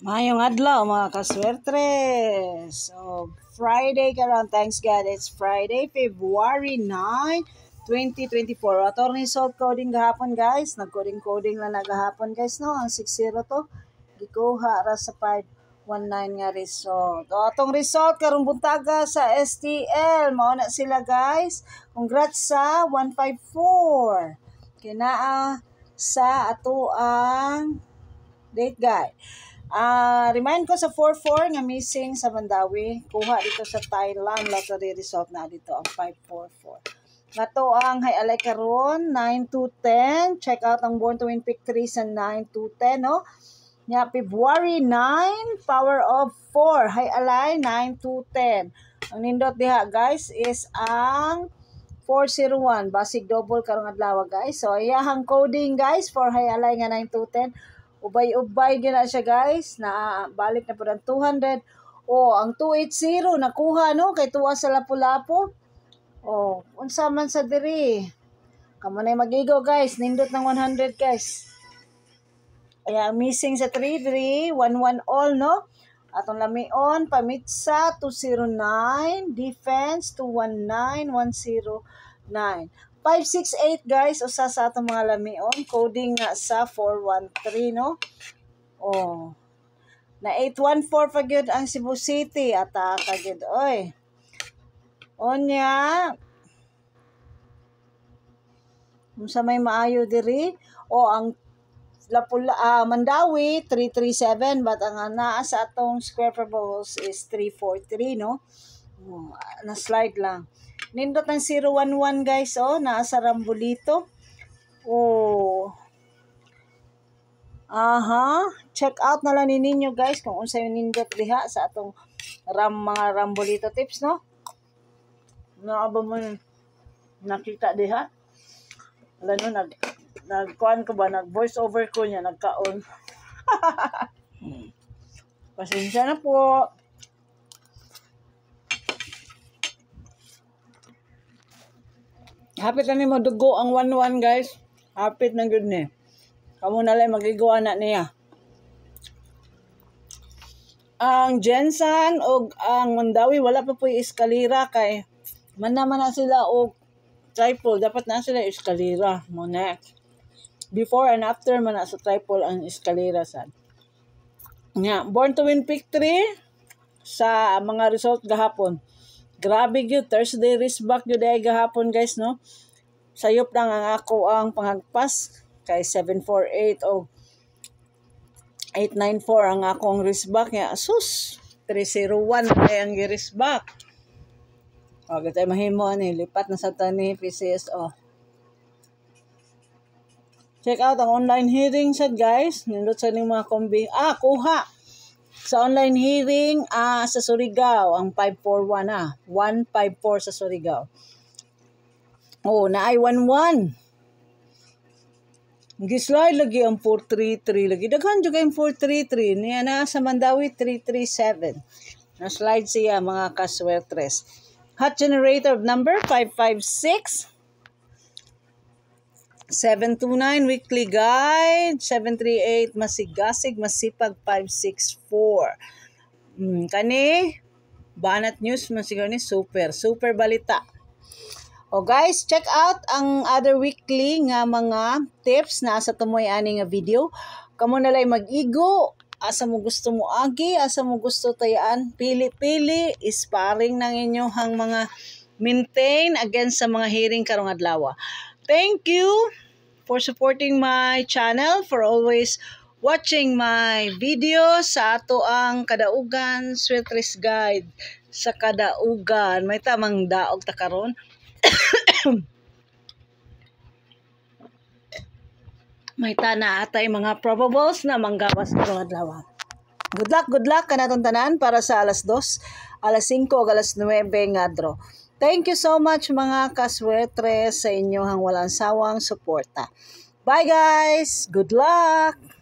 Mayong adlaw mga kaswertres. So, Friday karon, thanks God. It's Friday, February 9, 2024. Attorney result coding gahapon guys. Nag-coding lang na gahapon guys no. Ang 60 to. Gikuha ra sa 519 nga result. O atong result karong buntaga sa STL. Mao na sila guys. Congrats sa 154. Kinaa sa ato ang date guide. Remind ko sa 44 nga missing sa Mandawi. Kuha dito sa Thailand lottery result na dito ang 544. Nato ang highlight karon 9 to 10. Check out ang Born to Win Pick 3 sa 9 to 10 no. Nya February 9, power of 4. Highlight 9 to 10. Ang nindot diha guys is ang 401 basig double karong adlaw guys. So iyahang coding guys for highlight nga 9 to 10. Ubay-ubay gina siya guys, na balik na po ng 200. Ang 280 nakuha no, kay tuwa sa Lapu-Lapu. Unsa man sa diri. Kamo na magigo guys, nindot ng 100 guys. Kaya missing sa 33, 11 all no. Atong lamion, pamitsa 209, defense 219, 109. 568 guys, usa sa atong mga lamion, coding nga sa 413 no. Na 814 pa gyud ang Cebu City, ataka gyud oy. Onya unsa may maayo diri ang Mandawi 337 but ang naa sa atong square proposals is 343 no. Na slide lang. Nindot ang 011 guys nasa Rambulito. Check out na lang ninyo guys kung unsa yung nindot diha sa atong mga Rambulito tips no. Naaba mo nakita diha. Wala no nagkuan ko ba, nag-voice over ko niya, nagkaon. Pasensya na po. Hapit na ni mo dugo ang 11 guys. Hapit na good ni. Kamu na lang magigawa na niya. Ang Jensen o ang Mandawi wala pa po yung eskalera kay man na sila o triple. Dapat na sila eskalera mo next. Before and after man na sa triple ang eskalera sad. Born to Win Pick 3 sa mga result gahapon. Grabe gyud, Thursday wristback gyud ay gahapon guys no. Sayop lang ang ako ang panghagpas kay 748 o 894 ang akong wristback nya. Sus, 301 ay ang wristback. Gatay mahimo ni lipat na sa tani PCS Check out ang online hearing sad guys. Nindot sa ning mga kombi. Kuha sa online hearing sa Surigao ang 541 154 sa Surigao. Na ay 11. Gislide lagi ang 433 lagi. Daghan jud ang 433 niya na sa Mandawi 337. Na slide siya mga kaswertres. Hot generator number 556. 729 weekly guide, 738 masigasig masipag 564. Kani Banat News masigaw ni super balita. Guys, check out ang other weekly nga mga tips na sa tumoy ani nga video. Kamo na lay mag-igo, asa mo gusto mo agi, asa mo gusto tayaan, pili-pili, sparring ng inyong mga maintain against sa mga hearing karong adlaw. Thank you for supporting my channel, for always watching my videos sa ato ang kadaugan Swetres Guide sa kadaugan. May tamang daog ta karon. May tana atay mga probables na manggawas karong adlaw. Good luck kanatong tanan para sa alas 2, alas 5 ug alas 9 nga draw. Thank you so much mga kaswertres sa inyong walang sawang suporta. Bye guys! Good luck!